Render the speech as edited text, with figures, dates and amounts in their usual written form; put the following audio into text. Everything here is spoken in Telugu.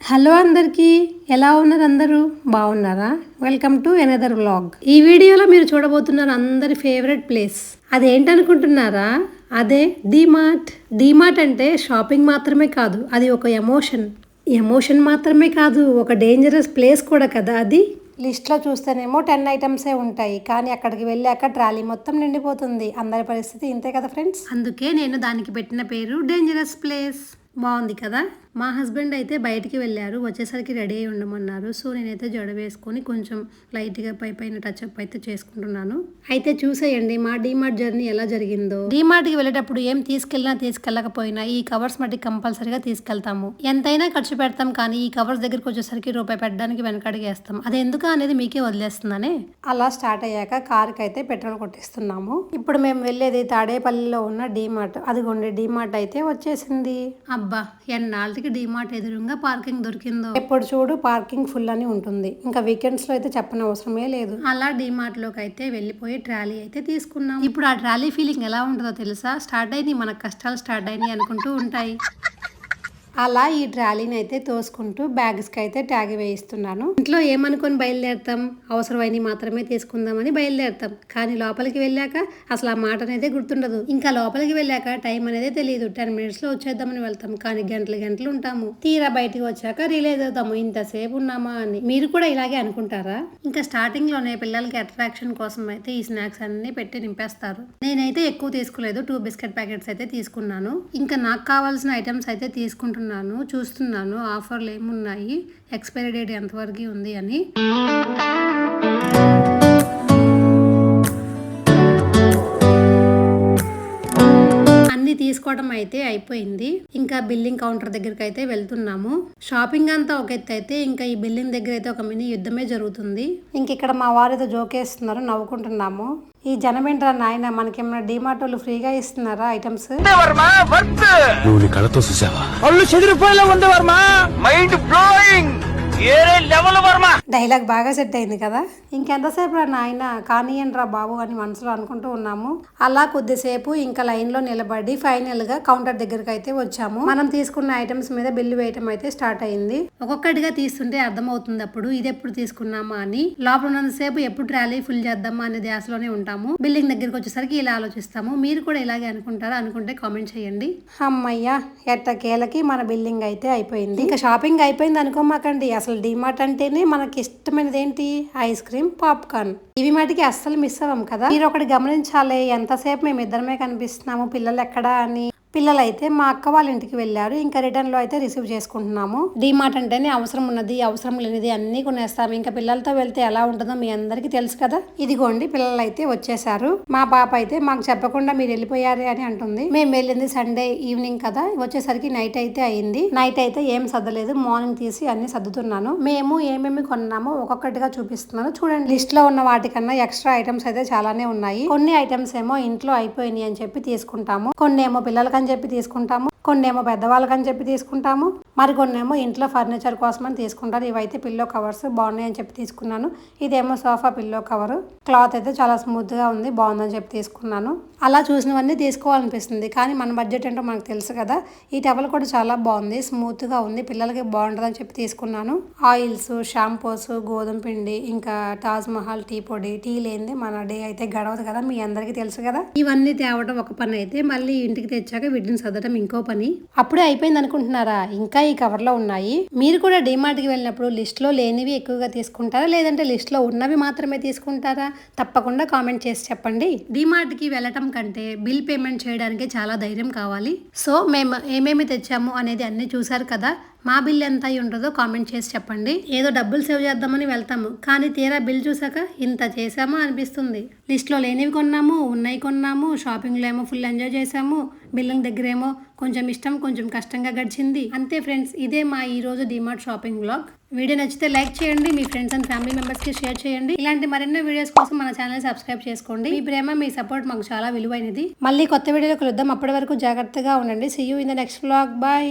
హలో అందరికీ, ఎలా ఉన్నారు? అందరూ బాగున్నారా? Welcome to another vlog. ఈ వీడియోలో మీరు చూడబోతున్నారు అందరి ఫేవరెట్ ప్లేస్. అదేంటనుకుంటున్నారా? అదే డీమార్ట్. డీమార్ట్ అంటే షాపింగ్ మాత్రమే కాదు, అది ఒక ఎమోషన్ మాత్రమే కాదు, ఒక డేంజరస్ ప్లేస్ కూడా కదా అది. లిస్ట్లో చూస్తేనేమో 10 ఐటమ్సే ఉంటాయి, కానీ అక్కడికి వెళ్ళాక ట్రాలీ మొత్తం నిండిపోతుంది. అందరి పరిస్థితి ఇంతే కదా ఫ్రెండ్స్. అందుకే నేను దానికి పెట్టిన పేరు డేంజరస్ ప్లేస్. బాగుంది కదా. మా హస్బెండ్ అయితే బయటికి వెళ్ళారు, వచ్చేసరికి రెడీ అయి ఉండమన్నారు. సో నేనైతే జడ వేసుకొని కొంచెం లైట్గా పైన టచ్అప్ అయితే చేసుకుంటున్నాను. అయితే చూసేయండి మా డీమార్ట్ జర్నీ ఎలా జరిగిందో. డీమార్ట్కి వెళ్ళేటప్పుడు ఏం తీసుకెళ్ళకపోయినా ఈ కవర్స్ మట్టి కంపల్సరీగా తీసుకెళ్తాము. ఎంతైనా ఖర్చు పెడతాం, కానీ ఈ కవర్స్ దగ్గరికి వచ్చేసరికి రూపాయి పెట్టడానికి వెనకడిగేస్తాం. అది ఎందుకు అనేది మీకే వదిలేస్తున్నానే. అలా స్టార్ట్ అయ్యాక కార్కి అయితే పెట్రోల్ కొట్టిస్తున్నాము. ఇప్పుడు మేము వెళ్ళేది తాడేపల్లిలో ఉన్న డీమార్ట్. అదిగోండి డీమార్ట్ అయితే వచ్చేసింది. అబ్బా, ఎన్నాళ్ళకి డీమార్ట్ ఎదురుగా పార్కింగ్ దొరికిందో. ఎప్పుడు చూడు పార్కింగ్ ఫుల్ అని ఉంటుంది, ఇంకా వీకెండ్స్ లో అయితే చెప్పనవసరమే లేదు. అలా డీమార్ట్ లోకి అయితే వెళ్ళిపోయి ట్రాలీ అయితే తీసుకున్నాం. ఇప్పుడు ఆ ట్రాలీ ఫీలింగ్ ఎలా ఉంటుందో తెలుసా? స్టార్ట్ అయింది మన కష్టాలు స్టార్ట్ అయినాయి అనుకుంటూ ఉంటాయి. అలా ఈ ట్రాలీని అయితే తోసుకుంటూ బ్యాగ్స్కి అయితే ట్యాగ్ వేయిస్తున్నాను. ఇంట్లో ఏమనుకొని బయలుదేరుతాం? అవసరమైనవి మాత్రమే తీసుకుందామని బయలుదేరుతాం, కానీ లోపలికి వెళ్ళాక అసలు ఆ మాట అనేది గుర్తుండదు. ఇంకా లోపలికి వెళ్ళాక టైం అనేది తెలియదు. 10 మినిట్స్లో వచ్చేద్దామని వెళ్తాం, కానీ గంటలు ఉంటాము. తీరా బయటికి వచ్చాక రియలైజ్ అవుతాము ఇంతసేపు ఉన్నామా అని. మీరు కూడా ఇలాగే అనుకుంటారా? ఇంకా స్టార్టింగ్ లోనే పిల్లలకి అట్రాక్షన్ కోసం అయితే ఈ స్నాక్స్ అన్ని పెట్టి నింపేస్తారు. నేనైతే ఎక్కువ తీసుకోలేదు, 2 బిస్కెట్ ప్యాకెట్స్ అయితే తీసుకున్నాను. ఇంకా నాకు కావాల్సిన ఐటమ్స్ అయితే తీసుకుంటున్నాను. చూస్తున్నాను ఆఫర్లు ఏమున్నాయి, ఎక్స్పైరీ డేట్ ఎంతవరకు ఉంది అని. అన్ని తీసుకోవడం అయితే అయిపోయింది. ఇంకా బిల్లింగ్ కౌంటర్ దగ్గరికి అయితే వెళ్తున్నాము. షాపింగ్ అంతా ఒక ఎత్తు అయితే ఇంకా ఈ బిల్లింగ్ దగ్గర అయితే ఒక మినీ యుద్ధమే జరుగుతుంది. ఇంక ఇక్కడ మా వారు ఏదో జోకేస్తున్నారు, నవ్వుకుంటున్నాము. ఈ జనమేంట్రా నాయన, మనకేమైనా డీమార్ట్ వాళ్ళు ఫ్రీగా ఇస్తున్నారా ఐటమ్స్? డైలాగ్ బాగా సెట్ అయింది కదా. ఇంకెంతసేపు రా నాయన, కానియండి రా బాబు అని మనసులో అనుకుంటూ ఉన్నాము. అలా కొద్దిసేపు ఇంకా లైన్ లో నిలబడి ఫైనల్ గా కౌంటర్ దగ్గరకు అయితే వచ్చాము. మనం తీసుకున్న ఐటమ్స్ మీద బిల్లు వేయటం అయితే స్టార్ట్ అయింది. ఒక్కొక్కటిగా తీస్తుంటే అర్థమవుతుంది అప్పుడు ఇది ఎప్పుడు తీసుకున్నామా అని. లోపల ఉన్నంతసేపు ఎప్పుడు ట్రాలీ ఫుల్ చేద్దామా అనే ధ్యాసలోనే ఉంటాము. బిల్లింగ్ దగ్గరికి వచ్చేసరికి ఇలా ఆలోచిస్తాము. మీరు కూడా ఇలాగే అనుకుంటారా? అనుకుంటే కామెంట్ చేయండి. అమ్మయ్యా, ఎట్టకేలకి మన బిల్లింగ్ అయితే అయిపోయింది. ఇంకా షాపింగ్ అయిపోయింది అనుకోమాకండి. అసలు డీమార్ట్ అంటేనే మనకి ఇష్టమైనది ఏంటి? Ice cream, popcorn. ఇవి మటుకి అస్సలు మిస్ అవ్వం కదా. మీరు ఒకటి గమనించాలి, ఎంతసేపు మేము ఇద్దరమే కనిపిస్తున్నాము, పిల్లలు ఎక్కడా అని. పిల్లలు అయితే మా అక్క వాళ్ళ ఇంటికి వెళ్ళారు. ఇంకా రిటర్న్ లో అయితే రిసీవ్ చేసుకుంటున్నాము. డీమార్ట్ అంటేనే అవసరం ఉన్నది, అవసరం లేనిది అన్ని కొనేస్తాము. ఇంకా పిల్లలతో వెళ్తే ఎలా ఉంటుందో మీ అందరికి తెలుసు కదా. ఇదిగోండి పిల్లలు అయితే వచ్చేసారు. మా పాప అయితే మాకు చెప్పకుండా మీరు వెళ్ళిపోయారే అని అంటుంది. మేము వెళ్ళింది సండే ఈవినింగ్ కదా, వచ్చేసరికి నైట్ అయితే అయింది. నైట్ అయితే ఏం సర్దలేదు, మార్నింగ్ తీసి అన్ని సర్దుతున్నాను. మేము ఏమేమి కొన్నామో ఒక్కొక్కటిగా చూపిస్తున్నాను చూడండి. లిస్ట్ లో ఉన్న వాటికన్నా ఎక్స్ట్రా ఐటమ్స్ అయితే చాలానే ఉన్నాయి. కొన్ని ఐటమ్స్ ఏమో ఇంట్లో అయిపోయినాయి అని చెప్పి తీసుకుంటాము, కొన్ని ఏమో పిల్లలకి అని చెప్పి తీసుకుంటాము, కొన్ని ఏమో పెద్దవాళ్ళకని చెప్పి తీసుకుంటాము, మరికొన్ని ఏమో ఇంట్లో ఫర్నిచర్ కోసం అని తీసుకుంటారు. ఇవైతే పిల్లో కవర్స్ బాగున్నాయి అని చెప్పి తీసుకున్నాను. ఇదేమో సోఫా పిల్లో కవర్, క్లాత్ అయితే చాలా స్మూత్ గా ఉంది, బాగుందని చెప్పి తీసుకున్నాను. అలా చూసినవన్నీ తీసుకోవాలనిపిస్తుంది, కానీ మన బడ్జెట్ ఏంటో మనకు తెలుసు కదా. ఈ టవల్ కూడా చాలా బాగుంది, స్మూత్ గా ఉంది, పిల్లలకి బాగుంటుందని చెప్పి తీసుకున్నాను. ఆయిల్స్, షాంపూస్, గోధుమ పిండి, ఇంకా తాజ్ మహల్ టీ పొడి. టీ లేనిది మన డే అయితే గడవదు కదా, మీ అందరికీ తెలుసు కదా. ఇవన్నీ తేవడం ఒక పని అయితే, మళ్ళీ ఇంటికి తెచ్చాక వీటిని సర్దడం ఇంకో పని. అప్పుడే అయిపోయింది అనుకుంటున్నారా? ఇంకా ఈ కవర్ లో ఉన్నాయి. మీరు కూడా డీమార్ట్ కి వెళ్ళినప్పుడు లిస్ట్ లో లేనివి ఎక్కువగా తీసుకుంటారా, లేదంటే లిస్ట్ లో ఉన్నవి మాత్రమే తీసుకుంటారా? తప్పకుండా కామెంట్ చేసి చెప్పండి. డీమార్ట్ కి వెళ్ళటం కంటే బిల్ పేమెంట్ చేయడానికి చాలా ధైర్యం కావాలి. సో మేము ఏమేమి తెచ్చాము అనేది అన్ని చూసారు కదా. మా బిల్ ఎంత అయి ఉంటుందో కామెంట్ చేసి చెప్పండి. ఏదో డబ్బులు సేవ్ చేద్దామని వెళ్తాము, కానీ తీరా బిల్ చూసాక ఇంత చేసామా అనిపిస్తుంది. లిస్ట్లో లేనివి కొన్నాము, ఉన్నాయి కొన్నాము, షాపింగ్లో ఏమో ఫుల్ ఎంజాయ్ చేసాము, బిల్లింగ్ దగ్గర ఏమో కొంచెం ఇష్టం కొంచెం కష్టంగా గడిచింది. అంతే ఫ్రెండ్స్, ఇదే మా ఈ రోజు డీమార్ట్ షాపింగ్ వ్లాగ్. వీడియో నచ్చితే లైక్ చేయండి, మీ ఫ్రెండ్స్ అండ్ ఫ్యామిలీ మెంబర్స్ కి షేర్ చేయండి. ఇలాంటి మరెన్నో వీడియోస్ కోసం మన ఛానల్ సబ్స్క్రైబ్ చేసుకోండి. మీ ప్రేమ, మీ సపోర్ట్ మాకు చాలా విలువైనది. మళ్ళీ కొత్త వీడియోలో కలుద్దాం. అప్పటి వరకు జాగ్రత్తగా ఉండండి. See you in the next vlog. Bye.